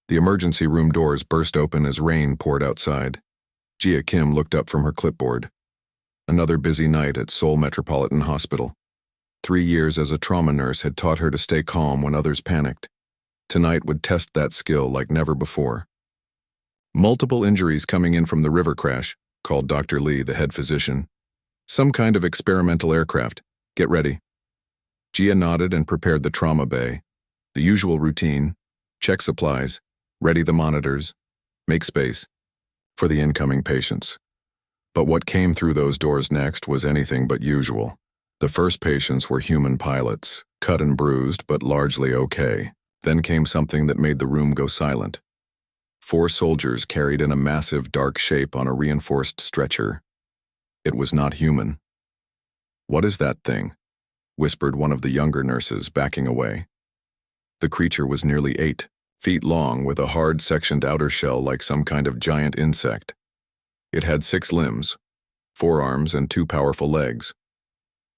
The emergency room doors burst open as rain poured outside. Jia Kim looked up from her clipboard. Another busy night at Seoul Metropolitan Hospital. 3 years as a trauma nurse had taught her to stay calm when others panicked. Tonight would test that skill like never before. Multiple injuries coming in from the river crash, called Dr. Lee, the head physician. Some kind of experimental aircraft. Get ready. Jia nodded and prepared the trauma bay. The usual routine: check supplies, ready the monitors, make space for the incoming patients. But what came through those doors next was anything but usual. The first patients were human pilots, cut and bruised but largely okay. Then came something that made the room go silent. 4 soldiers carried in a massive dark shape on a reinforced stretcher. It was not human. "What is that thing?" whispered one of the younger nurses, backing away. The creature was nearly 8 feet long with a hard sectioned outer shell like some kind of giant insect. It had 6 limbs, 4 arms and 2 powerful legs.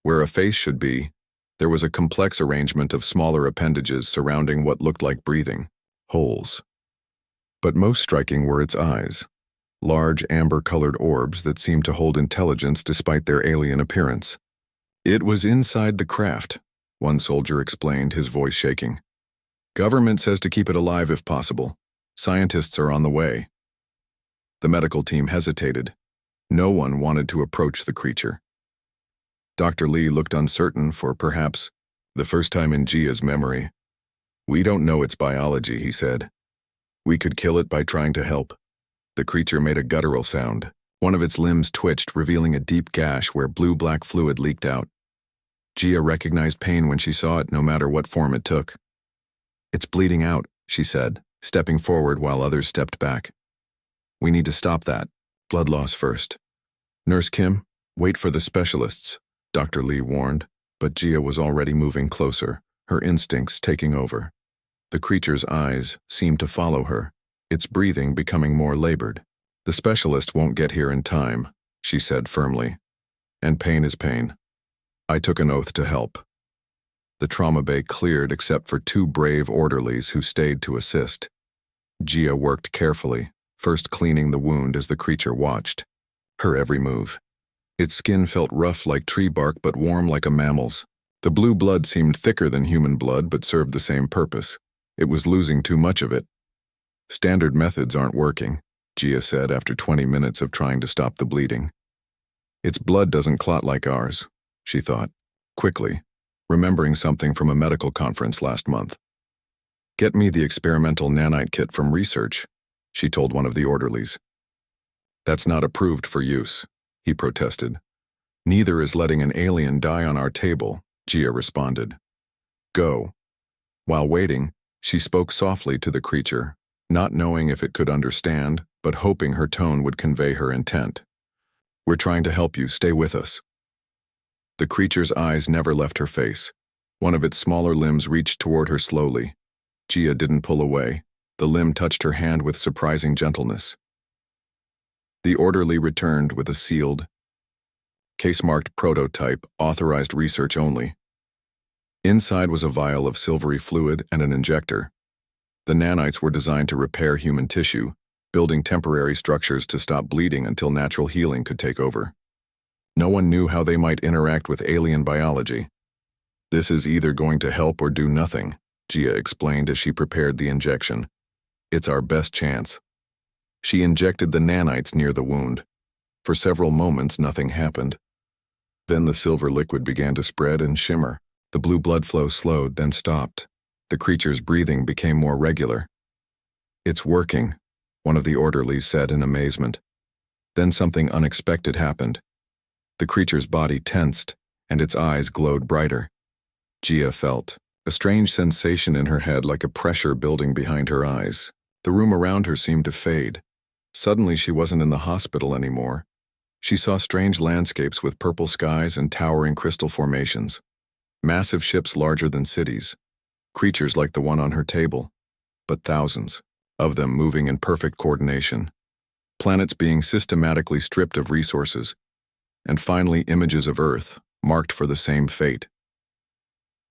Where a face should be, there was a complex arrangement of smaller appendages surrounding what looked like breathing holes. But most striking were its eyes, large amber-colored orbs that seemed to hold intelligence despite their alien appearance. "It was inside the craft," one soldier explained, his voice shaking. "Government says to keep it alive if possible. Scientists are on the way." The medical team hesitated. No one wanted to approach the creature. Dr. Lee looked uncertain for perhaps the first time in Jia's memory. "We don't know its biology," he said. "We could kill it by trying to help." The creature made a guttural sound. One of its limbs twitched, revealing a deep gash where blue-black fluid leaked out. Jia recognized pain when she saw it, no matter what form it took. "It's bleeding out," she said, stepping forward while others stepped back. "We need to stop that. Blood loss first." "Nurse Kim, wait for the specialists," Dr. Lee warned, but Jia was already moving closer, her instincts taking over. The creature's eyes seemed to follow her, its breathing becoming more labored. "The specialist won't get here in time," she said firmly. "And pain is pain. I took an oath to help." The trauma bay cleared except for 2 brave orderlies who stayed to assist. Jia worked carefully, first cleaning the wound as the creature watched. Her every move. Its skin felt rough like tree bark but warm like a mammal's. The blue blood seemed thicker than human blood but served the same purpose. It was losing too much of it. "Standard methods aren't working," Jia said after 20 minutes of trying to stop the bleeding. "Its blood doesn't clot like ours," she thought, quickly, remembering something from a medical conference last month. "Get me the experimental nanite kit from research," she told one of the orderlies. "That's not approved for use," he protested. "Neither is letting an alien die on our table," Jia responded. "Go." While waiting, she spoke softly to the creature, not knowing if it could understand, but hoping her tone would convey her intent. "We're trying to help you. Stay with us." The creature's eyes never left her face. One of its smaller limbs reached toward her slowly. Jia didn't pull away. The limb touched her hand with surprising gentleness. The orderly returned with a sealed, case-marked prototype, authorized research only. Inside was a vial of silvery fluid and an injector. The nanites were designed to repair human tissue, building temporary structures to stop bleeding until natural healing could take over. No one knew how they might interact with alien biology. "This is either going to help or do nothing," Jia explained as she prepared the injection. "It's our best chance." She injected the nanites near the wound. For several moments, nothing happened. Then the silver liquid began to spread and shimmer. The blue blood flow slowed, then stopped. The creature's breathing became more regular. "It's working," one of the orderlies said in amazement. Then something unexpected happened. The creature's body tensed, and its eyes glowed brighter. Jia felt a strange sensation in her head, like a pressure building behind her eyes. The room around her seemed to fade. Suddenly she wasn't in the hospital anymore. She saw strange landscapes with purple skies and towering crystal formations. Massive ships larger than cities. Creatures like the one on her table. But thousands of them moving in perfect coordination. Planets being systematically stripped of resources. And finally images of Earth, marked for the same fate.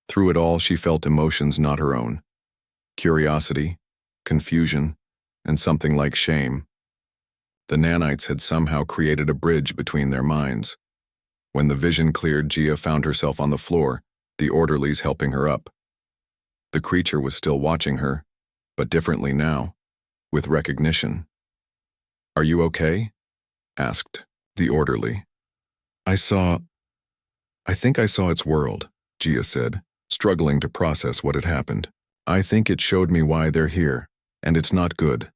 Through it all she felt emotions not her own. Curiosity, confusion, and something like shame. The nanites had somehow created a bridge between their minds. When the vision cleared, Gia found herself on the floor, the orderlies helping her up. The creature was still watching her, but differently now, with recognition. "Are you okay?" asked the orderly. I think I saw its world," Gia said, struggling to process what had happened. "I think it showed me why they're here, and it's not good."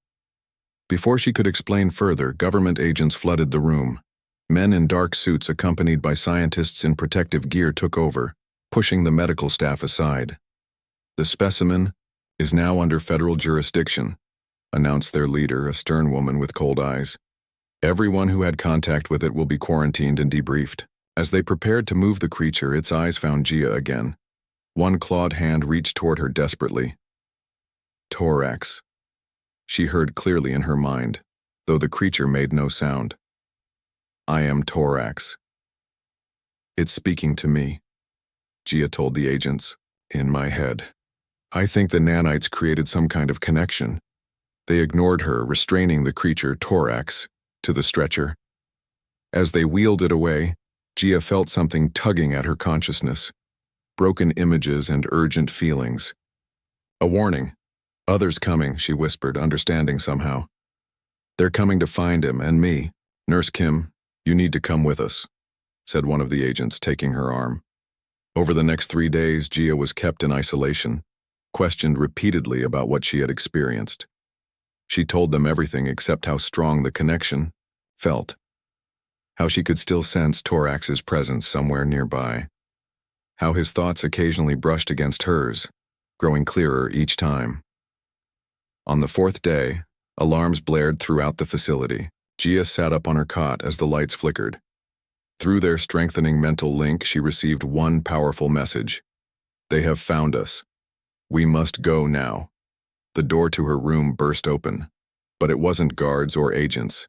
Before she could explain further, government agents flooded the room. Men in dark suits accompanied by scientists in protective gear took over, pushing the medical staff aside. "The specimen is now under federal jurisdiction," announced their leader, a stern woman with cold eyes. "Everyone who had contact with it will be quarantined and debriefed." As they prepared to move the creature, its eyes found Gia again. One clawed hand reached toward her desperately. "Thorax," she heard clearly in her mind, though the creature made no sound. "I am Thorax. It's speaking to me," Gia told the agents. "In my head. I think the nanites created some kind of connection." They ignored her, restraining the creature Thorax to the stretcher. As they wheeled it away, Gia felt something tugging at her consciousness. Broken images and urgent feelings. "A warning. Others coming," she whispered, understanding somehow. "They're coming to find him and me. Nurse Kim, you need to come with us," said one of the agents, taking her arm. Over the next 3 days, Gia was kept in isolation, questioned repeatedly about what she had experienced. She told them everything except how strong the connection felt. How she could still sense Thorax's presence somewhere nearby. How his thoughts occasionally brushed against hers, growing clearer each time. On the 4th day, alarms blared throughout the facility. Gia sat up on her cot as the lights flickered. Through their strengthening mental link, she received one powerful message. "They have found us. We must go now." The door to her room burst open, but it wasn't guards or agents.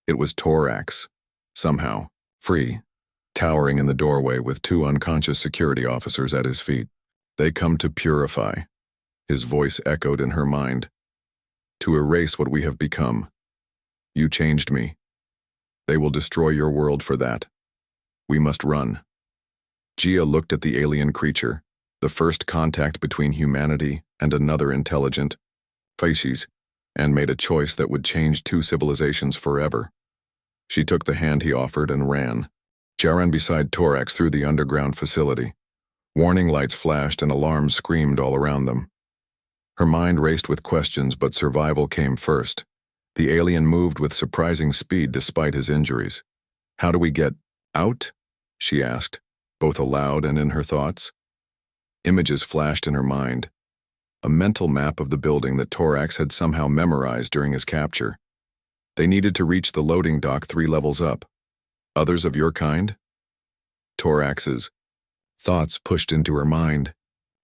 It was Thorax. Somehow, free, towering in the doorway with 2 unconscious security officers at his feet. "They come to purify," his voice echoed in her mind. "To erase what we have become. You changed me. They will destroy your world for that. We must run." Gia looked at the alien creature, the first contact between humanity and another intelligent species, and made a choice that would change 2 civilizations forever. She took the hand he offered and ran. She ran beside Thorax through the underground facility. Warning lights flashed and alarms screamed all around them. Her mind raced with questions, but survival came first. The alien moved with surprising speed despite his injuries. "How do we get out?" she asked, both aloud and in her thoughts. Images flashed in her mind. A mental map of the building that Thorax had somehow memorized during his capture. They needed to reach the loading dock 3 levels up. "Others of your kind?" Thorax's thoughts pushed into her mind.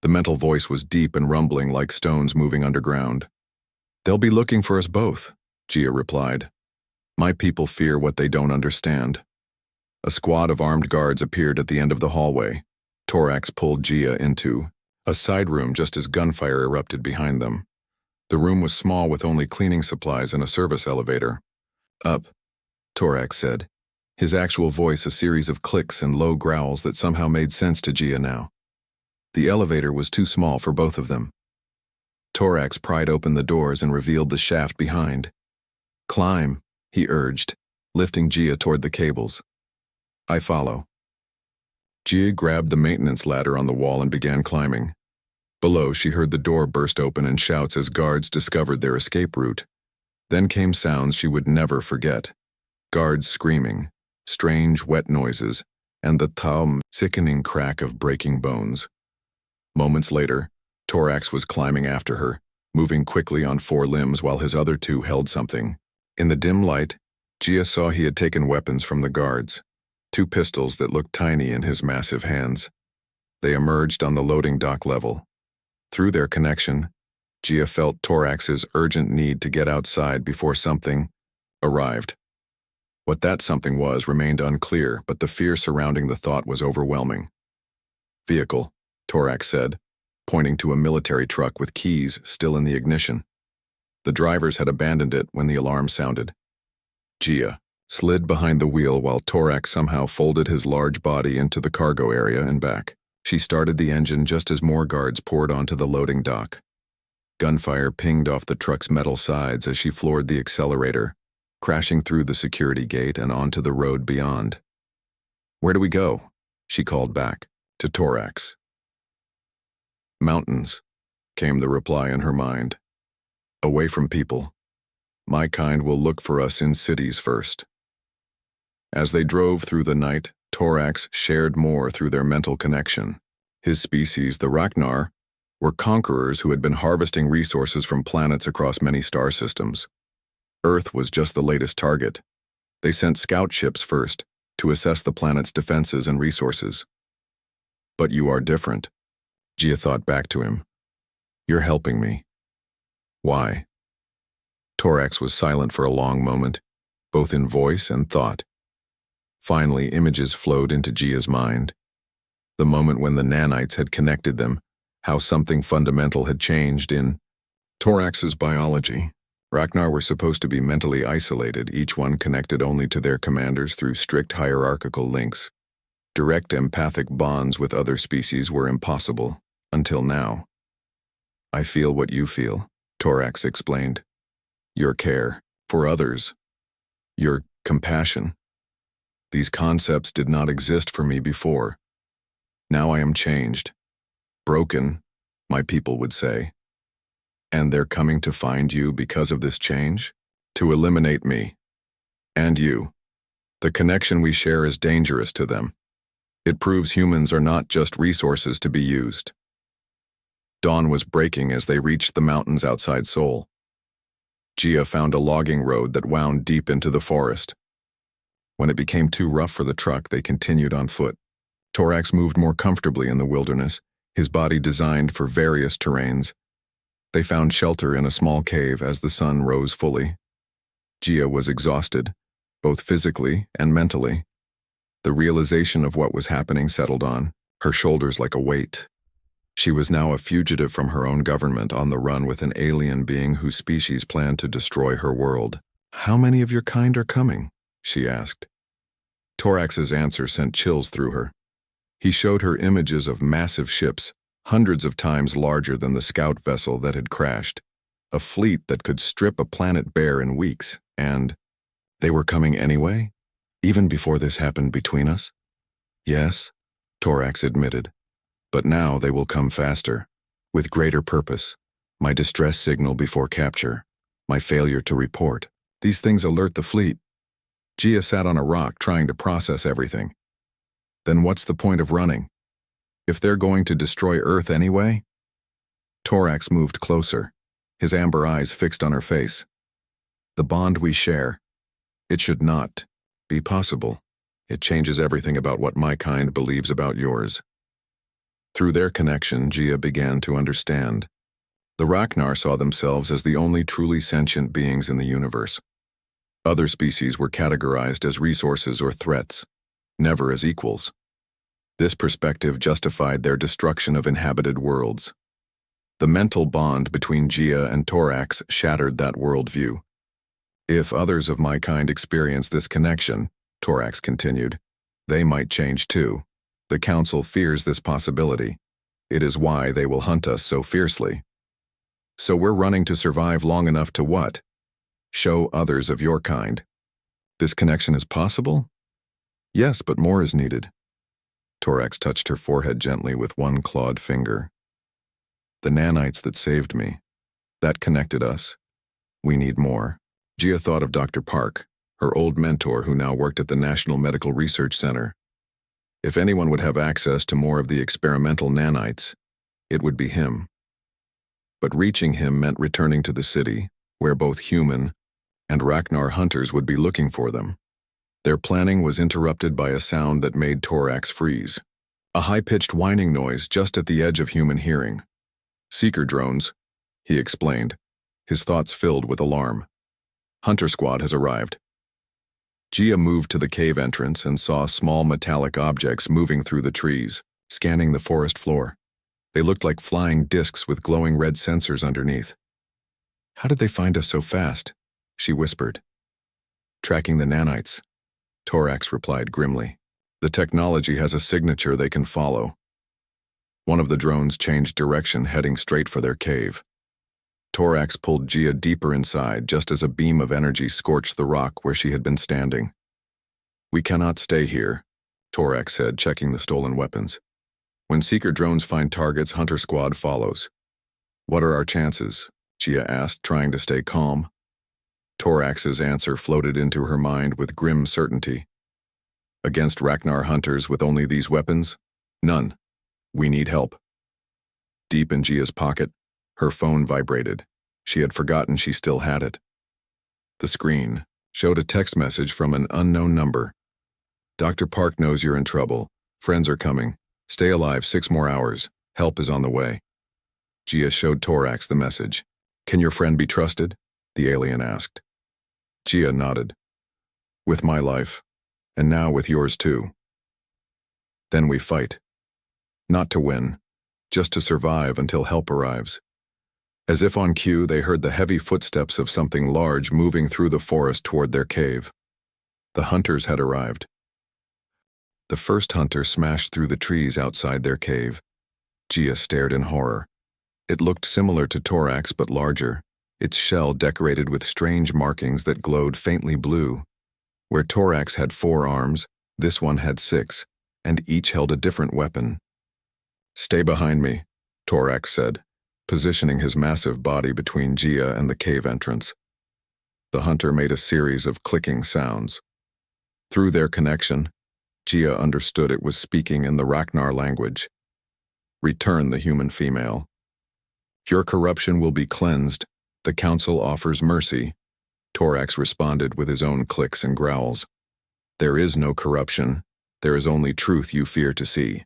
The mental voice was deep and rumbling like stones moving underground. "They'll be looking for us both," Gia replied. "My people fear what they don't understand." A squad of armed guards appeared at the end of the hallway. Thorax pulled Gia into a side room just as gunfire erupted behind them. The room was small with only cleaning supplies and a service elevator. "Up," Thorax said, his actual voice a series of clicks and low growls that somehow made sense to Gia now. The elevator was too small for both of them. Thorax pried open the doors and revealed the shaft behind. "Climb," he urged, lifting Gia toward the cables. "I follow." Gia grabbed the maintenance ladder on the wall and began climbing. Below, she heard the door burst open and shouts as guards discovered their escape route. Then came sounds she would never forget. Guards screaming, strange wet noises, and the sickening crack of breaking bones. Moments later, Thorax was climbing after her, moving quickly on 4 limbs while his other 2 held something. In the dim light, Gia saw he had taken weapons from the guards, 2 pistols that looked tiny in his massive hands. They emerged on the loading dock level. Through their connection, Gia felt Thorax's urgent need to get outside before something arrived. What that something was remained unclear, but the fear surrounding the thought was overwhelming. "Vehicle," Thorax said, pointing to a military truck with keys still in the ignition. The drivers had abandoned it when the alarm sounded. Gia slid behind the wheel while Torax somehow folded his large body into the cargo area and back. She started the engine just as more guards poured onto the loading dock. Gunfire pinged off the truck's metal sides as she floored the accelerator, crashing through the security gate and onto the road beyond. "Where do we go?" she called back, to Torax. "Mountains," came the reply in her mind. "Away from people. My kind will look for us in cities first." As they drove through the night, Torax shared more through their mental connection. His species, the Ragnar, were conquerors who had been harvesting resources from planets across many star systems. Earth was just the latest target. They sent scout ships first, to assess the planet's defenses and resources. "But you are different," Gia thought back to him. "You're helping me." "Why?" Torax was silent for a long moment, both in voice and thought. Finally, images flowed into Gia's mind. The moment when the nanites had connected them, how something fundamental had changed in Torax's biology. Ragnar were supposed to be mentally isolated, each one connected only to their commanders through strict hierarchical links. Direct empathic bonds with other species were impossible, until now. "I feel what you feel," Torax explained. "Your care for others. Your compassion. These concepts did not exist for me before. Now I am changed. Broken, my people would say. And they're coming to find you because of this change? To eliminate me. And you. The connection we share is dangerous to them. It proves humans are not just resources to be used." Dawn was breaking as they reached the mountains outside Seoul. Gia found a logging road that wound deep into the forest. When it became too rough for the truck, they continued on foot. Torax moved more comfortably in the wilderness, his body designed for various terrains. They found shelter in a small cave as the sun rose fully. Gia was exhausted, both physically and mentally. The realization of what was happening settled on her shoulders like a weight. She was now a fugitive from her own government, on the run with an alien being whose species planned to destroy her world. "How many of your kind are coming?" she asked. Torax's answer sent chills through her. He showed her images of massive ships, hundreds of times larger than the scout vessel that had crashed, a fleet that could strip a planet bare in weeks, and they were coming anyway, even before this happened between us? "Yes," Torax admitted, "but now they will come faster, with greater purpose, my distress signal before capture, my failure to report. These things alert the fleet." Gia sat on a rock trying to process everything. "Then what's the point of running? If they're going to destroy Earth anyway?" Torax moved closer, his amber eyes fixed on her face. "The bond we share. It should not be possible. It changes everything about what my kind believes about yours." Through their connection, Gia began to understand. The Ragnar saw themselves as the only truly sentient beings in the universe. Other species were categorized as resources or threats, never as equals. This perspective justified their destruction of inhabited worlds. The mental bond between Gia and Torax shattered that worldview. "If others of my kind experience this connection," Torax continued, "they might change too. The Council fears this possibility. It is why they will hunt us so fiercely. So we're running to survive long enough to what? Show others of your kind. This connection is possible? Yes, but more is needed." Torax touched her forehead gently with one clawed finger. "The nanites that saved me, that connected us. We need more." Gia thought of Dr. Park, her old mentor who now worked at the National Medical Research Center. If anyone would have access to more of the experimental nanites, it would be him. But reaching him meant returning to the city, where both human and Ragnar hunters would be looking for them. Their planning was interrupted by a sound that made Torax freeze. A high-pitched whining noise just at the edge of human hearing. "Seeker drones," he explained, his thoughts filled with alarm. "Hunter squad has arrived." Gia moved to the cave entrance and saw small metallic objects moving through the trees, scanning the forest floor. They looked like flying discs with glowing red sensors underneath. How did they find us so fast? She whispered. Tracking the nanites, Torax replied grimly. The technology has a signature they can follow. One of the drones changed direction, heading straight for their cave. Torax pulled Gia deeper inside just as a beam of energy scorched the rock where she had been standing. We cannot stay here, Torax said, checking the stolen weapons. When seeker drones find targets, Hunter Squad follows. What are our chances? Gia asked, trying to stay calm. Torax's answer floated into her mind with grim certainty. Against Ragnar hunters with only these weapons? None. We need help. Deep in Gia's pocket, her phone vibrated. She had forgotten she still had it. The screen showed a text message from an unknown number. Dr. Park knows you're in trouble. Friends are coming. Stay alive 6 more hours. Help is on the way. Gia showed Torax the message. Can your friend be trusted? The alien asked. Gia nodded. With my life, and now with yours too. Then we fight. Not to win, just to survive until help arrives. As if on cue, they heard the heavy footsteps of something large moving through the forest toward their cave. The hunters had arrived. The first hunter smashed through the trees outside their cave. Gia stared in horror. It looked similar to Torax but larger, its shell decorated with strange markings that glowed faintly blue. Where Torax had 4 arms, this one had 6, and each held a different weapon. Stay behind me, Torax said, positioning his massive body between Gia and the cave entrance. The hunter made a series of clicking sounds. Through their connection, Gia understood it was speaking in the Ragnar language. Return the human female. Your corruption will be cleansed. The council offers mercy. Torax responded with his own clicks and growls. There is no corruption. There is only truth you fear to see.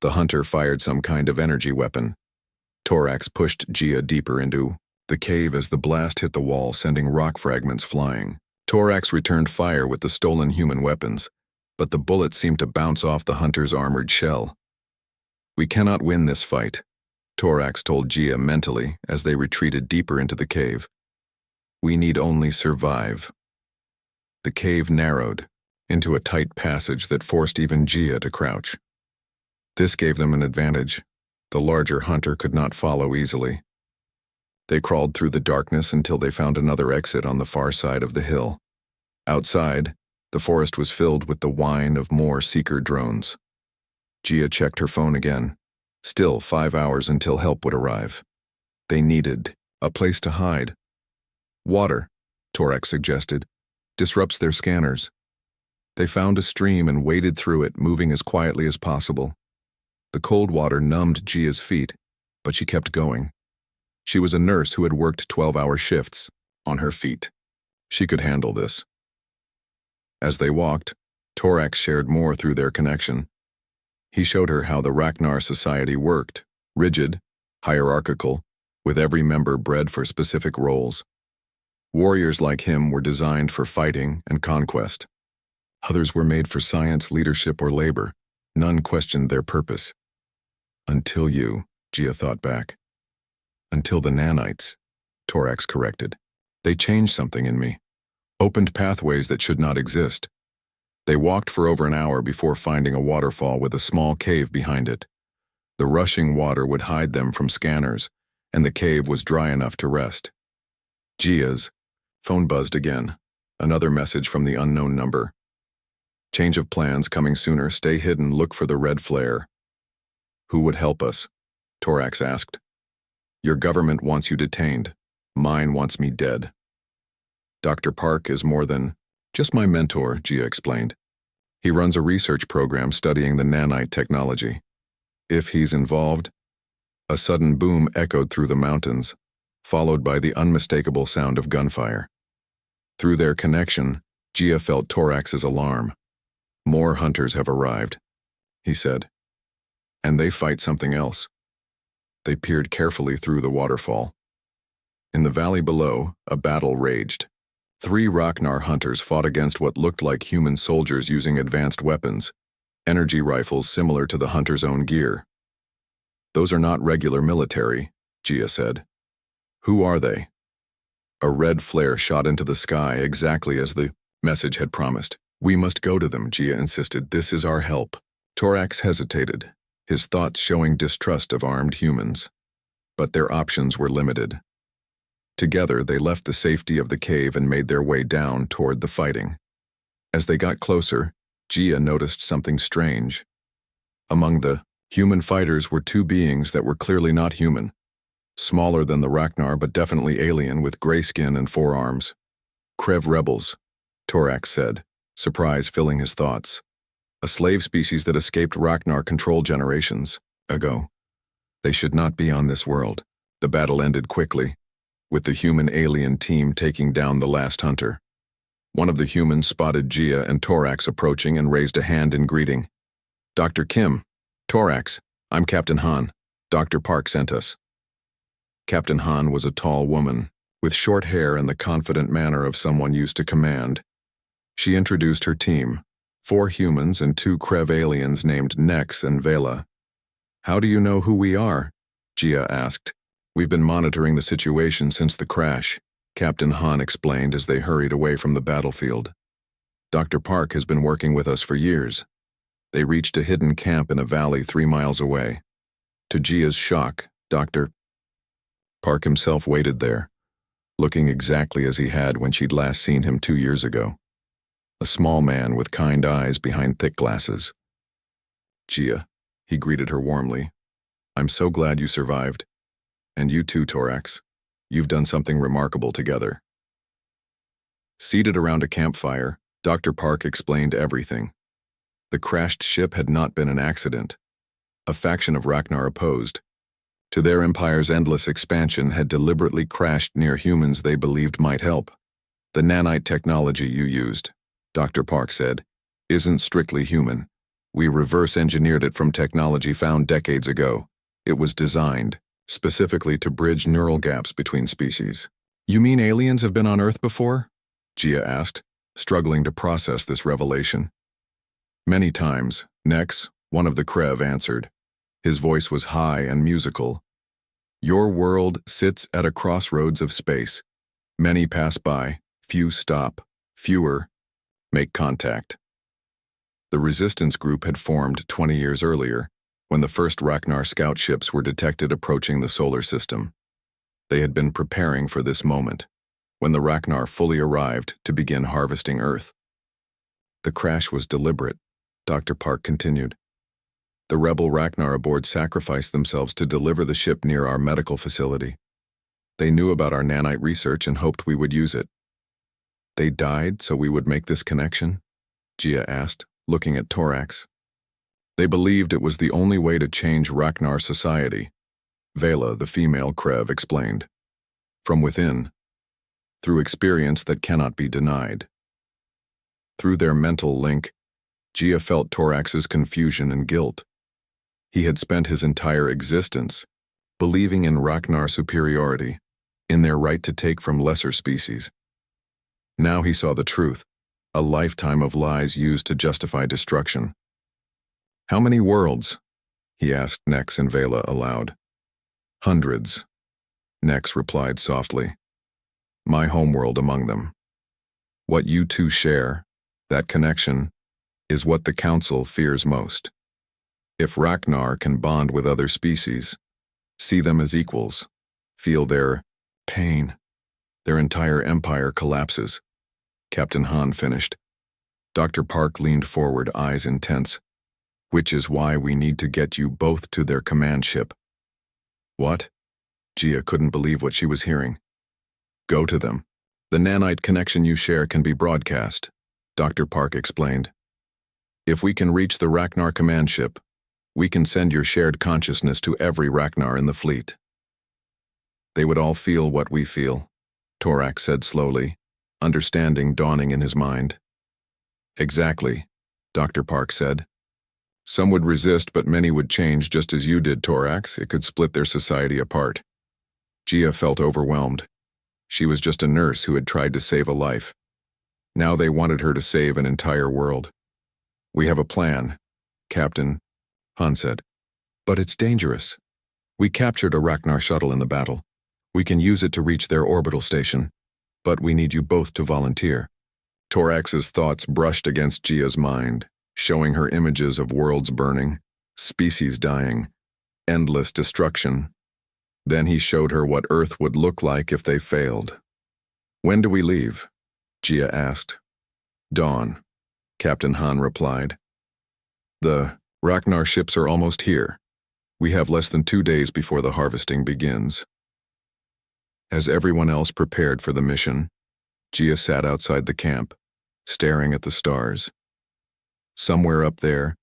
The hunter fired some kind of energy weapon. Torax pushed Gia deeper into the cave as the blast hit the wall, sending rock fragments flying. Torax returned fire with the stolen human weapons, but the bullets seemed to bounce off the hunter's armored shell. We cannot win this fight, Torax told Gia mentally as they retreated deeper into the cave. We need only survive. The cave narrowed into a tight passage that forced even Gia to crouch. This gave them an advantage. The larger hunter could not follow easily. They crawled through the darkness until they found another exit on the far side of the hill. Outside, the forest was filled with the whine of more seeker drones. Gia checked her phone again. Still 5 hours until help would arrive. They needed a place to hide. Water, Torax suggested, disrupts their scanners. They found a stream and waded through it, moving as quietly as possible. The cold water numbed Gia's feet, but she kept going. She was a nurse who had worked 12-hour shifts on her feet. She could handle this. As they walked, Torax shared more through their connection. He showed her how the Ragnar society worked, rigid, hierarchical, with every member bred for specific roles. Warriors like him were designed for fighting and conquest. Others were made for science, leadership, or labor. None questioned their purpose. Until you, Gia thought back. Until the nanites, Torax corrected. They changed something in me. Opened pathways that should not exist. They walked for over an hour before finding a waterfall with a small cave behind it. The rushing water would hide them from scanners, and the cave was dry enough to rest. Gia's phone buzzed again. Another message from the unknown number. Change of plans coming sooner. Stay hidden. Look for the red flare. Who would help us? Torax asked. Your government wants you detained. Mine wants me dead. Dr. Park is more than just my mentor, Gia explained. He runs a research program studying the nanite technology. If he's involved, a sudden boom echoed through the mountains, followed by the unmistakable sound of gunfire. Through their connection, Gia felt Torax's alarm. More hunters have arrived, he said. And they fight something else. They peered carefully through the waterfall. In the valley below, a battle raged. 3 Ragnar hunters fought against what looked like human soldiers using advanced weapons, energy rifles similar to the hunter's own gear. Those are not regular military, Gia said. Who are they? A red flare shot into the sky exactly as the message had promised. "We must go to them," Gia insisted. "This is our help." Torax hesitated, his thoughts showing distrust of armed humans. But their options were limited. Together, they left the safety of the cave and made their way down toward the fighting. As they got closer, Gia noticed something strange. Among the human fighters were two beings that were clearly not human. Smaller than the Ragnar, but definitely alien, with gray skin and 4 arms. "Krev rebels," Torax said, surprise filling his thoughts. A slave species that escaped Ragnar control generations ago. They should not be on this world. The battle ended quickly, with the human-alien team taking down the last hunter. One of the humans spotted Gia and Torax approaching and raised a hand in greeting. "Dr. Kim, Torax, I'm Captain Han. Dr. Park sent us." Captain Han was a tall woman, with short hair and the confident manner of someone used to command. She introduced her team, 4 humans and 2 Krev aliens named Nex and Vela. "How do you know who we are?" Gia asked. "We've been monitoring the situation since the crash," Captain Han explained as they hurried away from the battlefield. "Dr. Park has been working with us for years." They reached a hidden camp in a valley 3 miles away. To Gia's shock, Dr. Park himself waited there, looking exactly as he had when she'd last seen him 2 years ago. A small man with kind eyes behind thick glasses. "Gia," he greeted her warmly. "I'm so glad you survived. And you too, Torax. You've done something remarkable together." Seated around a campfire, Dr. Park explained everything. The crashed ship had not been an accident. A faction of Ragnar opposed to their empire's endless expansion had deliberately crashed near humans they believed might help. "The nanite technology you used," Dr. Park said, "isn't strictly human. We reverse-engineered it from technology found decades ago. It was designed specifically to bridge neural gaps between species." "You mean aliens have been on Earth before?" Gia asked, struggling to process this revelation. "Many times," Nex, one of the Krev, answered. His voice was high and musical. "Your world sits at a crossroads of space. Many pass by, few stop, fewer make contact." The resistance group had formed 20 years earlier, when the first Ragnar scout ships were detected approaching the solar system. They had been preparing for this moment, when the Ragnar fully arrived to begin harvesting Earth. "The crash was deliberate," Dr. Park continued. "The rebel Ragnar aboard sacrificed themselves to deliver the ship near our medical facility. They knew about our nanite research and hoped we would use it." "They died so we would make this connection?" Gia asked, looking at Torax. "They believed it was the only way to change Ragnar society," Vela, the female Krev, explained. "From within, through experience that cannot be denied." Through their mental link, Gia felt Torax's confusion and guilt. He had spent his entire existence believing in Ragnar superiority, in their right to take from lesser species. Now he saw the truth, a lifetime of lies used to justify destruction. "How many worlds?" he asked Nex and Vela aloud. "Hundreds," Nex replied softly. "My homeworld among them. What you two share, that connection, is what the Council fears most. If Ragnar can bond with other species, see them as equals, feel their pain, their entire empire collapses," Captain Han finished. Dr. Park leaned forward, eyes intense. "Which is why we need to get you both to their command ship." "What?" Gia couldn't believe what she was hearing. "Go to them. The nanite connection you share can be broadcast," Dr. Park explained. "If we can reach the Ragnar command ship, we can send your shared consciousness to every Ragnar in the fleet." "They would all feel what we feel," Torax said slowly, understanding dawning in his mind. "Exactly," Dr. Park said. "Some would resist, but many would change just as you did, Torax. It could split their society apart." Gia felt overwhelmed. She was just a nurse who had tried to save a life. Now they wanted her to save an entire world. "We have a plan," Captain Han said. "But it's dangerous. We captured a Ragnar shuttle in the battle. We can use it to reach their orbital station." But we need you both to volunteer. Torax's thoughts brushed against Gia's mind, showing her images of worlds burning, species dying, endless destruction. Then he showed her what Earth would look like if they failed. When do we leave? Gia asked. Dawn, Captain Han replied. The Ragnar ships are almost here. We have less than 2 days before the harvesting begins. As everyone else prepared for the mission, Gia sat outside the camp, staring at the stars. Somewhere up there,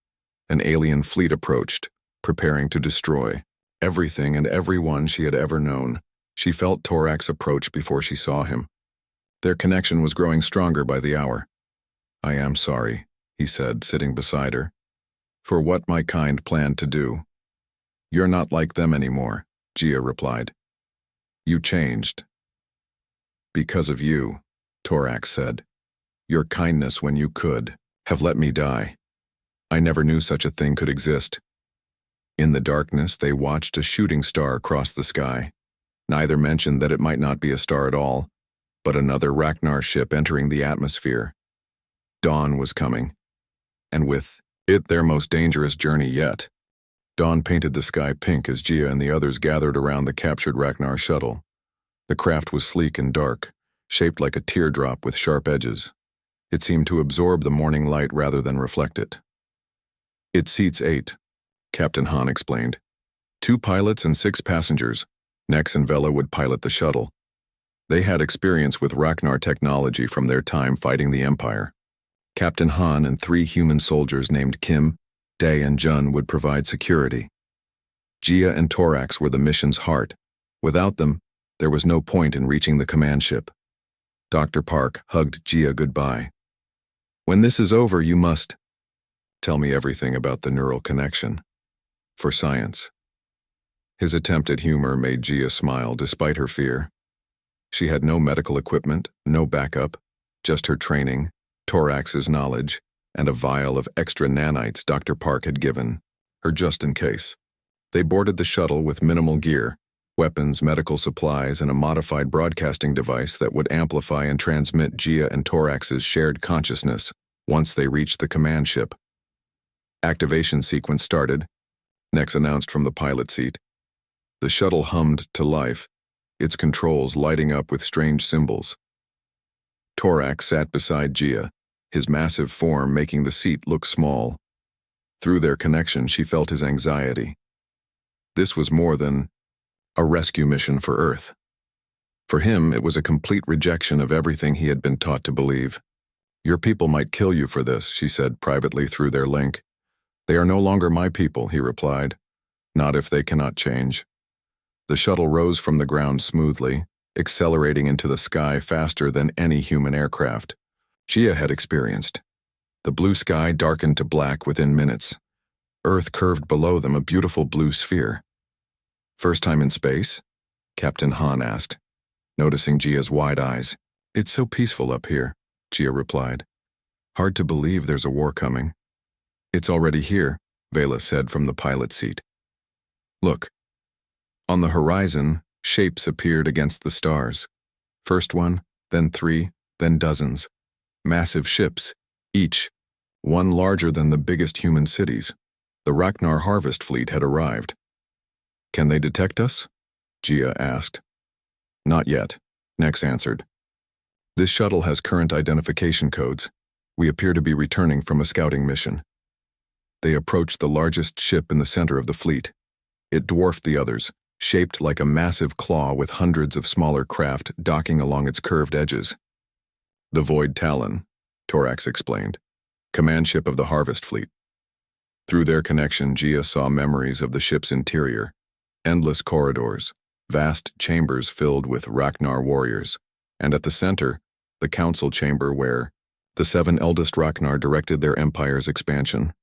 an alien fleet approached, preparing to destroy everything and everyone she had ever known. She felt Torax approach before she saw him. Their connection was growing stronger by the hour. I am sorry, he said, sitting beside her, for what my kind planned to do. You're not like them anymore, Gia replied. You changed. Because of you, Torax said. Your kindness when you could have let me die. I never knew such a thing could exist. In the darkness, they watched a shooting star cross the sky. Neither mentioned that it might not be a star at all, but another Ragnar ship entering the atmosphere. Dawn was coming, and with it their most dangerous journey yet. Dawn painted the sky pink as Gia and the others gathered around the captured Ragnar shuttle. The craft was sleek and dark, shaped like a teardrop with sharp edges. It seemed to absorb the morning light rather than reflect it. It seats 8, Captain Han explained. 2 pilots and 6 passengers. Nex and Vela would pilot the shuttle. They had experience with Ragnar technology from their time fighting the Empire. Captain Han and 3 human soldiers named Kim, Dae and Jun would provide security. Gia and Torax were the mission's heart. Without them, there was no point in reaching the command ship. Dr. Park hugged Gia goodbye. When this is over, you must tell me everything about the neural connection. For science. His attempt at humor made Gia smile despite her fear. She had no medical equipment, no backup, just her training, Torax's knowledge, and a vial of extra nanites Dr. Park had given her just in case. They boarded the shuttle with minimal gear, weapons, medical supplies, and a modified broadcasting device that would amplify and transmit Gia and Torax's shared consciousness once they reached the command ship. Activation sequence started, Nex announced from the pilot seat. The shuttle hummed to life, its controls lighting up with strange symbols. Torax sat beside Gia, his massive form making the seat look small. Through their connection, she felt his anxiety. This was more than a rescue mission for Earth. For him, it was a complete rejection of everything he had been taught to believe. Your people might kill you for this, she said privately through their link. They are no longer my people, he replied. Not if they cannot change. The shuttle rose from the ground smoothly, accelerating into the sky faster than any human aircraft Gia had experienced. The blue sky darkened to black within minutes. Earth curved below them, a beautiful blue sphere. First time in space? Captain Han asked, noticing Gia's wide eyes. It's so peaceful up here, Gia replied. Hard to believe there's a war coming. It's already here, Vela said from the pilot seat. Look. On the horizon, shapes appeared against the stars. First one, then 3, then dozens. Massive ships, each, one larger than the biggest human cities. The Ragnar harvest fleet had arrived. Can they detect us? Gia asked. Not yet, Nex answered. This shuttle has current identification codes. We appear to be returning from a scouting mission. They approached the largest ship in the center of the fleet. It dwarfed the others, shaped like a massive claw with hundreds of smaller craft docking along its curved edges. The Void Talon, Torax explained, command ship of the Harvest Fleet. Through their connection, Gia saw memories of the ship's interior, endless corridors, vast chambers filled with Ragnar warriors, and at the center, the council chamber where the 7 eldest Ragnar directed their empire's expansion.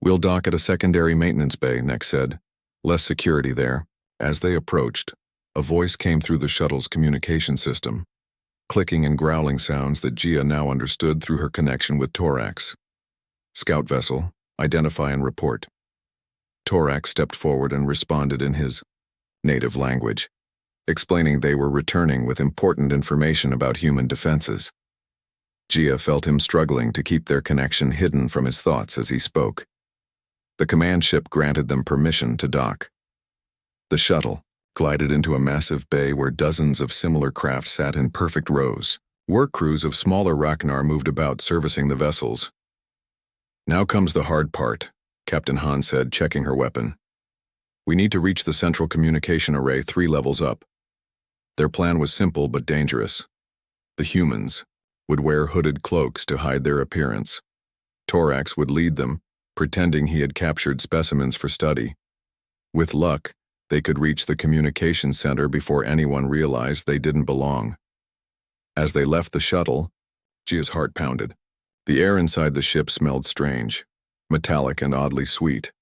We'll dock at a secondary maintenance bay, Nex said. Less security there. As they approached, a voice came through the shuttle's communication system, clicking and growling sounds that Gia now understood through her connection with Torax. Scout vessel, identify and report. Torax stepped forward and responded in his native language. explaining they were returning with important information about human defenses. Gia felt him struggling to keep their connection hidden from his thoughts as he spoke. The command ship granted them permission to dock. The shuttle glided into a massive bay where dozens of similar craft sat in perfect rows. Work crews of smaller Ragnar moved about servicing the vessels. "Now comes the hard part," Captain Han said, checking her weapon. "We need to reach the central communication array 3 levels up." Their plan was simple but dangerous. The humans would wear hooded cloaks to hide their appearance. Torax would lead them, pretending he had captured specimens for study. With luck, they could reach the communication center before anyone realized they didn't belong. As they left the shuttle, Gia's heart pounded. The air inside the ship smelled strange, metallic and oddly sweet.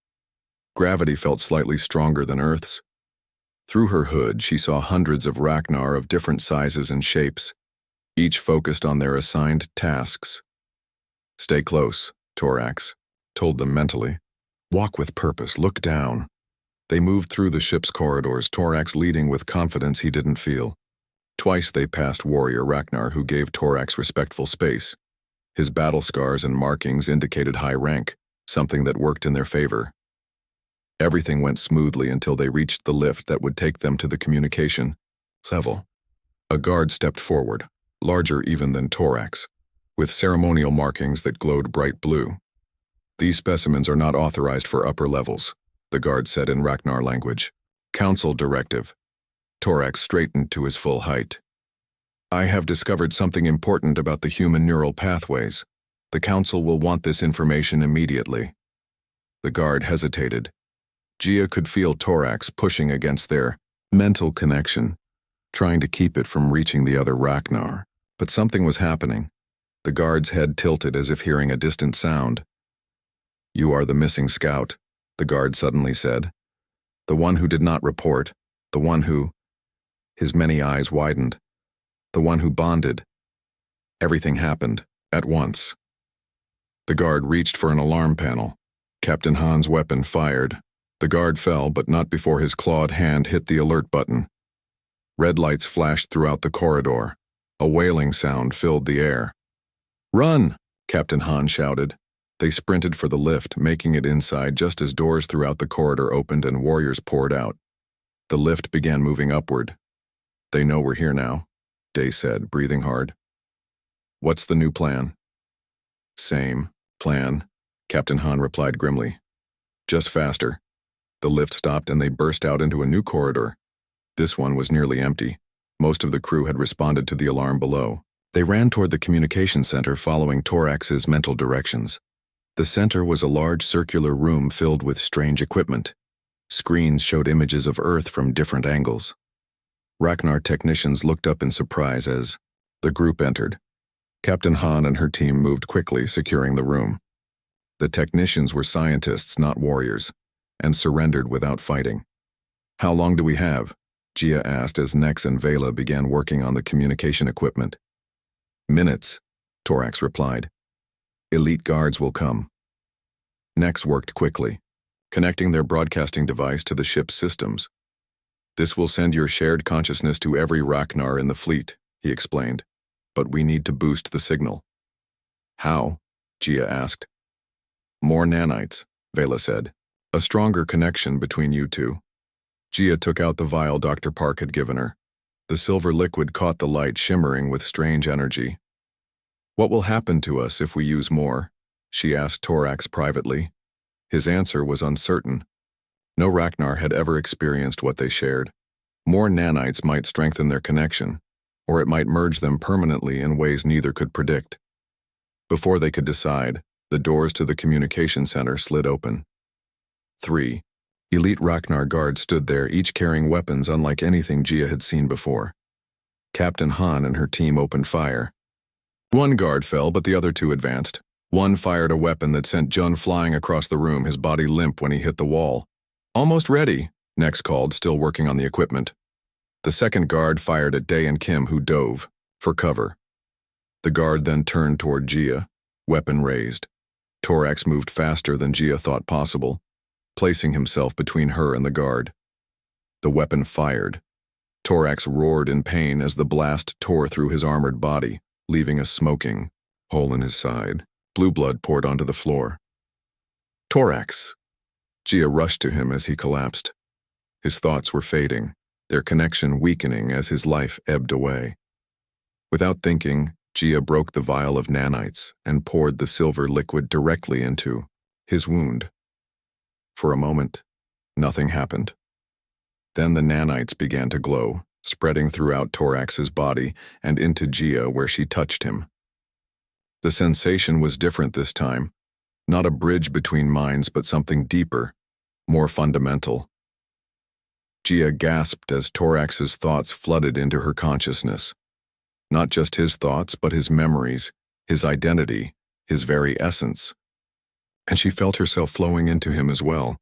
Gravity felt slightly stronger than Earth's. Through her hood, she saw hundreds of Ragnar of different sizes and shapes, each focused on their assigned tasks. "Stay close," Torax told them mentally. "Walk with purpose, look down." They moved through the ship's corridors, Torax leading with confidence he didn't feel. Twice they passed warrior Ragnar who gave Torax respectful space. His battle scars and markings indicated high rank, something that worked in their favor. Everything went smoothly until they reached the lift that would take them to the communication level. A guard stepped forward, larger even than Torax, with ceremonial markings that glowed bright blue. "These specimens are not authorized for upper levels," the guard said in Ragnar language. "Council directive." Torax straightened to his full height. "I have discovered something important about the human neural pathways. The Council will want this information immediately." The guard hesitated. Gia could feel Torax pushing against their mental connection, trying to keep it from reaching the other Ragnar. But something was happening. The guard's head tilted as if hearing a distant sound. "You are the missing scout," the guard suddenly said. "The one who did not report, the one who—" His many eyes widened. "The one who bonded." Everything happened, at once. The guard reached for an alarm panel. Captain Han's weapon fired. The guard fell, but not before his clawed hand hit the alert button. Red lights flashed throughout the corridor. A wailing sound filled the air. "Run!" Captain Han shouted. They sprinted for the lift, making it inside just as doors throughout the corridor opened and warriors poured out. The lift began moving upward. "They know we're here now," Day said, breathing hard. "What's the new plan?" "Same plan," Captain Han replied grimly. "Just faster." The lift stopped and they burst out into a new corridor. This one was nearly empty. Most of the crew had responded to the alarm below. They ran toward the communication center following Torax's mental directions. The center was a large circular room filled with strange equipment. Screens showed images of Earth from different angles. Ragnar technicians looked up in surprise as the group entered. Captain Han and her team moved quickly, securing the room. The technicians were scientists, not warriors, and surrendered without fighting. "How long do we have?" Gia asked as Nex and Vela began working on the communication equipment. "Minutes," Torax replied. "Elite guards will come." Nex worked quickly, connecting their broadcasting device to the ship's systems. "This will send your shared consciousness to every Ragnar in the fleet," he explained. "But we need to boost the signal." "How?" Gia asked. "More nanites," Vela said. "A stronger connection between you two." Gia took out the vial Dr. Park had given her. The silver liquid caught the light, shimmering with strange energy. "What will happen to us if we use more?" she asked Torax privately. His answer was uncertain. No Ragnar had ever experienced what they shared. More nanites might strengthen their connection, or it might merge them permanently in ways neither could predict. Before they could decide, the doors to the communication center slid open. 3 elite Ragnar guards stood there, each carrying weapons unlike anything Gia had seen before. Captain Han and her team opened fire. One guard fell, but the other 2 advanced. One fired a weapon that sent Jun flying across the room, his body limp when he hit the wall. "Almost ready," Nex called, still working on the equipment. The second guard fired at Day and Kim, who dove for cover. The guard then turned toward Gia, weapon raised. Torax moved faster than Gia thought possible, placing himself between her and the guard. The weapon fired. Torax roared in pain as the blast tore through his armored body, leaving a smoking hole in his side. Blue blood poured onto the floor. Torax! Gia rushed to him as he collapsed. His thoughts were fading, their connection weakening as his life ebbed away. Without thinking, Gia broke the vial of nanites and poured the silver liquid directly into his wound. For a moment, nothing happened. Then the nanites began to glow, spreading throughout Torax's body and into Gia where she touched him. The sensation was different this time, not a bridge between minds but something deeper, more fundamental. Gia gasped as Torax's thoughts flooded into her consciousness. Not just his thoughts, but his memories, his identity, his very essence. And she felt herself flowing into him as well,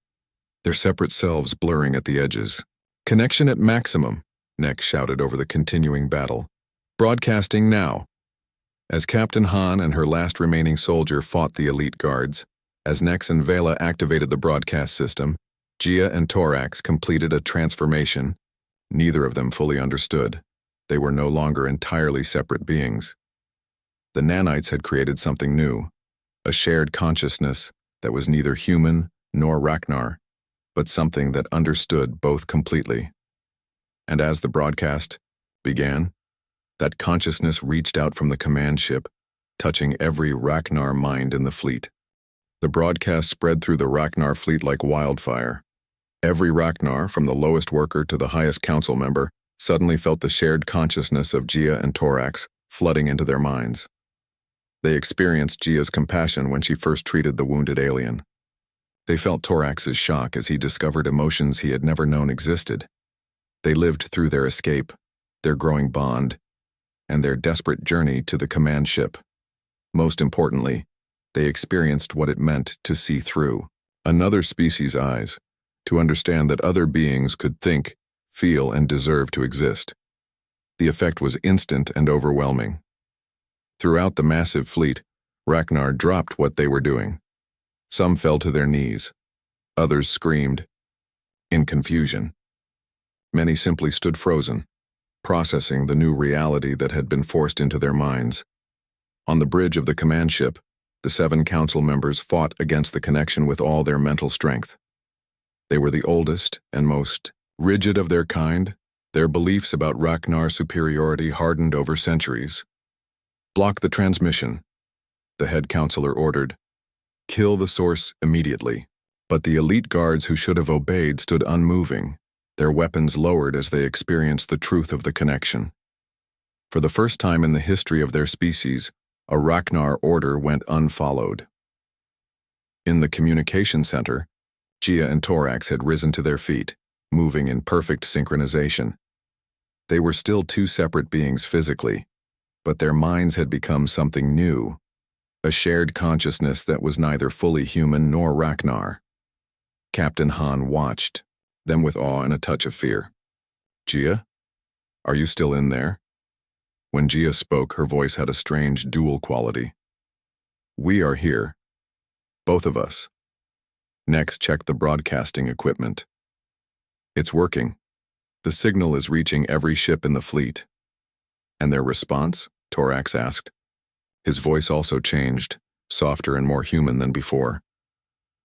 their separate selves blurring at the edges. "Connection at maximum," Nex shouted over the continuing battle. "Broadcasting now." As Captain Han and her last remaining soldier fought the elite guards, as Nex and Vela activated the broadcast system, Gia and Torax completed a transformation. Neither of them fully understood. They were no longer entirely separate beings. The nanites had created something new, a shared consciousness that was neither human nor Ragnar, but something that understood both completely. And as the broadcast began, that consciousness reached out from the command ship, touching every Ragnar mind in the fleet. The broadcast spread through the Ragnar fleet like wildfire. Every Ragnar, from the lowest worker to the highest council member, suddenly felt the shared consciousness of Gia and Torax flooding into their minds. They experienced Gia's compassion when she first treated the wounded alien. They felt Torax's shock as he discovered emotions he had never known existed. They lived through their escape, their growing bond, and their desperate journey to the command ship. Most importantly, they experienced what it meant to see through another species' eyes, to understand that other beings could think, feel, and deserve to exist. The effect was instant and overwhelming. Throughout the massive fleet, Ragnar dropped what they were doing. Some fell to their knees. Others screamed, in confusion. Many simply stood frozen, processing the new reality that had been forced into their minds. On the bridge of the command ship, the 7 council members fought against the connection with all their mental strength. They were the oldest and most rigid of their kind, their beliefs about Ragnar's superiority hardened over centuries. "Block the transmission," the head counselor ordered. "Kill the source immediately." But the elite guards who should have obeyed stood unmoving, their weapons lowered as they experienced the truth of the connection. For the first time in the history of their species, a Ragnar order went unfollowed. In the communication center, Gia and Torax had risen to their feet, moving in perfect synchronization. They were still 2 separate beings physically, but their minds had become something new, a shared consciousness that was neither fully human nor Ragnar. Captain Han watched, them with awe and a touch of fear. "Gia? Are you still in there?" When Gia spoke, her voice had a strange dual quality. "We are here. Both of us." Next, check the broadcasting equipment. "It's working. The signal is reaching every ship in the fleet." "And their response?" Torax asked. His voice also changed, softer and more human than before.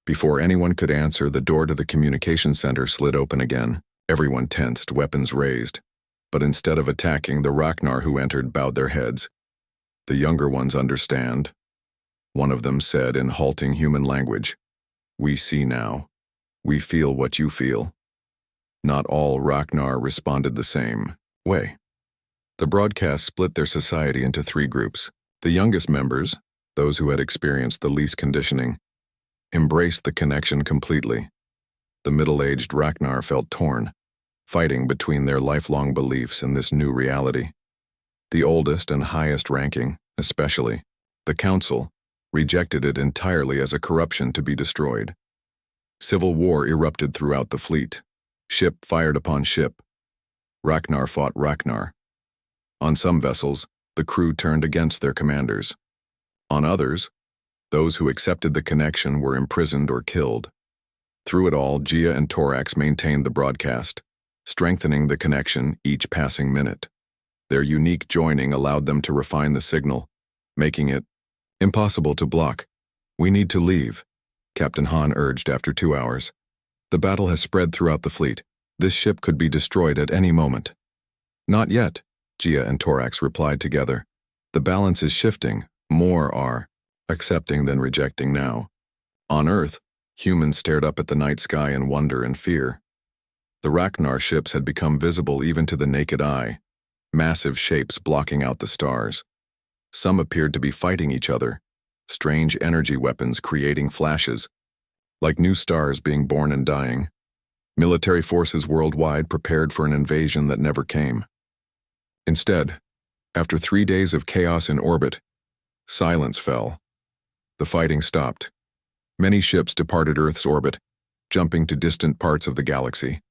Before anyone could answer, the door to the communication center slid open again. Everyone tensed, weapons raised. But instead of attacking, the Ragnar who entered bowed their heads. "The younger ones understand," one of them said in halting human language. "We see now. We feel what you feel." Not all Ragnar responded the same way. The broadcast split their society into 3 groups. The youngest members, those who had experienced the least conditioning, embraced the connection completely. The middle-aged Ragnar felt torn, fighting between their lifelong beliefs and this new reality. The oldest and highest ranking, especially, the council, rejected it entirely as a corruption to be destroyed. Civil war erupted throughout the fleet. Ship fired upon ship. Ragnar fought Ragnar. On some vessels, the crew turned against their commanders. On others, those who accepted the connection were imprisoned or killed. Through it all, Gia and Torax maintained the broadcast. strengthening the connection each passing minute. Their unique joining allowed them to refine the signal, making it impossible to block. "We need to leave," Captain Han urged after 2 hours. "The battle has spread throughout the fleet. This ship could be destroyed at any moment." "Not yet," Gia and Torax replied together. "The balance is shifting. More are accepting than rejecting now." On Earth, humans stared up at the night sky in wonder and fear. The Ragnar ships had become visible even to the naked eye, massive shapes blocking out the stars. Some appeared to be fighting each other, strange energy weapons creating flashes, like new stars being born and dying. Military forces worldwide prepared for an invasion that never came. Instead, after 3 days of chaos in orbit, silence fell. The fighting stopped. Many ships departed Earth's orbit, jumping to distant parts of the galaxy.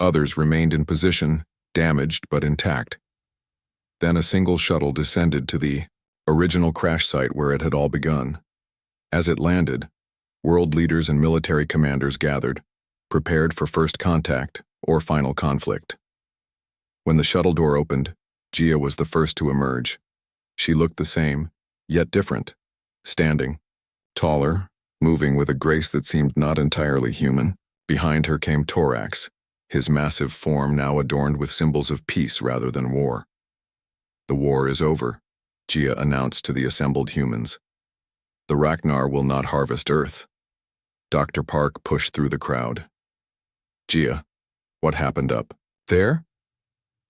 Others remained in position, damaged but intact. Then a single shuttle descended to the original crash site where it had all begun. As it landed, world leaders and military commanders gathered, prepared for first contact or final conflict. When the shuttle door opened, Gia was the first to emerge. She looked the same, yet different, standing, taller, moving with a grace that seemed not entirely human. Behind her came Torax, his massive form now adorned with symbols of peace rather than war. "The war is over," Gia announced to the assembled humans. "The Ragnar will not harvest Earth." Dr. Park pushed through the crowd. "Gia, what happened up there?"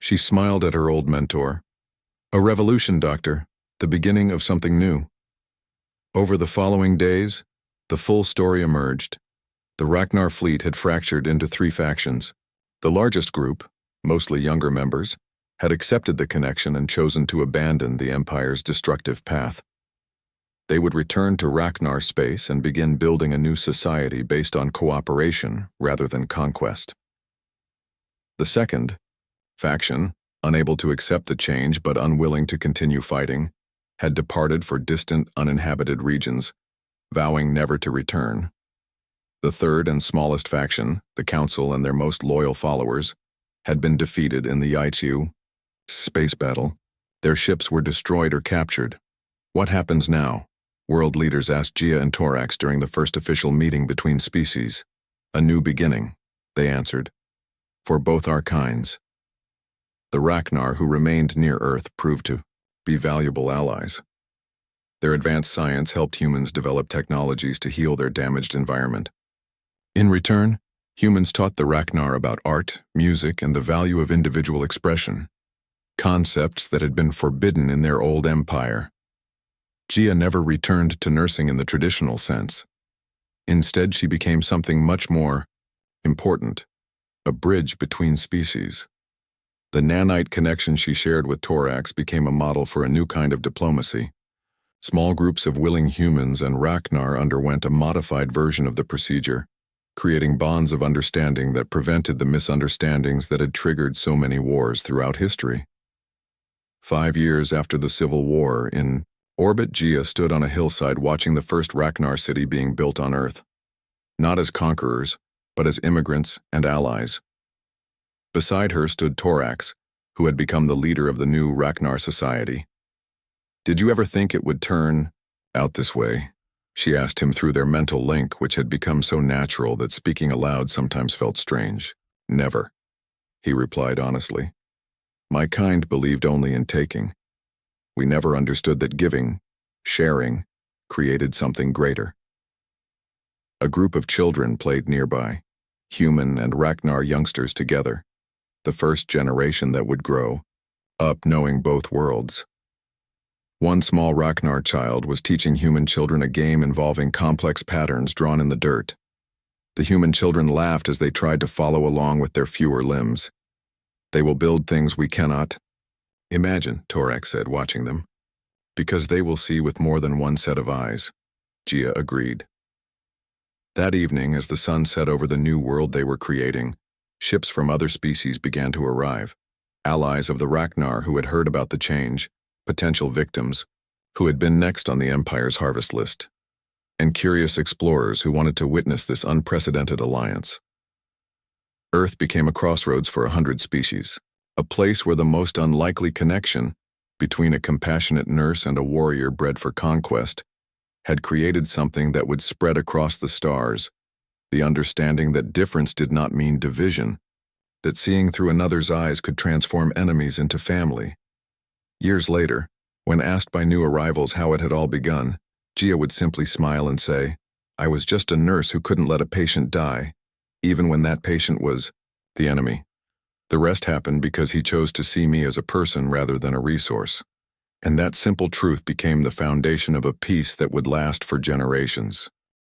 She smiled at her old mentor. "A revolution, Doctor, the beginning of something new." Over the following days, the full story emerged. The Ragnar fleet had fractured into 3 factions. The largest group, mostly younger members, had accepted the connection and chosen to abandon the Empire's destructive path. They would return to Ragnar space and begin building a new society based on cooperation rather than conquest. The second faction, unable to accept the change but unwilling to continue fighting, had departed for distant, uninhabited regions, vowing never to return. The third and smallest faction, the Council and their most loyal followers, had been defeated in the HFY space battle. Their ships were destroyed or captured. "What happens now?" world leaders asked Gia and Torax during the first official meeting between species. "A new beginning," they answered, "for both our kinds." The Ragnar who remained near Earth proved to be valuable allies. Their advanced science helped humans develop technologies to heal their damaged environment. In return, humans taught the Ragnar about art, music, and the value of individual expression, concepts that had been forbidden in their old empire. Gia never returned to nursing in the traditional sense. Instead, she became something much more important, a bridge between species. The nanite connection she shared with Torax became a model for a new kind of diplomacy. Small groups of willing humans and Ragnar underwent a modified version of the procedure, creating bonds of understanding that prevented the misunderstandings that had triggered so many wars throughout history. 5 years after the Civil War, in orbit, Gia stood on a hillside watching the first Ragnar city being built on Earth, not as conquerors, but as immigrants and allies. Beside her stood Torax, who had become the leader of the new Ragnar society. "Did you ever think it would turn out this way?" she asked him through their mental link, which had become so natural that speaking aloud sometimes felt strange. "Never," he replied honestly. "My kind believed only in taking. We never understood that giving, sharing, created something greater." A group of children played nearby, human and Ragnar youngsters together, the first generation that would grow up knowing both worlds. One small Ragnar child was teaching human children a game involving complex patterns drawn in the dirt. The human children laughed as they tried to follow along with their fewer limbs. "They will build things we cannot imagine," Torax said, watching them. "Because they will see with more than one set of eyes," Gia agreed. That evening, as the sun set over the new world they were creating, ships from other species began to arrive. Allies of the Ragnar who had heard about the change, potential victims who had been next on the Empire's harvest list, and curious explorers who wanted to witness this unprecedented alliance. Earth became a crossroads for 100 species, a place where the most unlikely connection between a compassionate nurse and a warrior bred for conquest had created something that would spread across the stars, the understanding that difference did not mean division, that seeing through another's eyes could transform enemies into family. Years later, when asked by new arrivals how it had all begun, Gia would simply smile and say, "I was just a nurse who couldn't let a patient die, even when that patient was the enemy. The rest happened because he chose to see me as a person rather than a resource." And that simple truth became the foundation of a peace that would last for generations.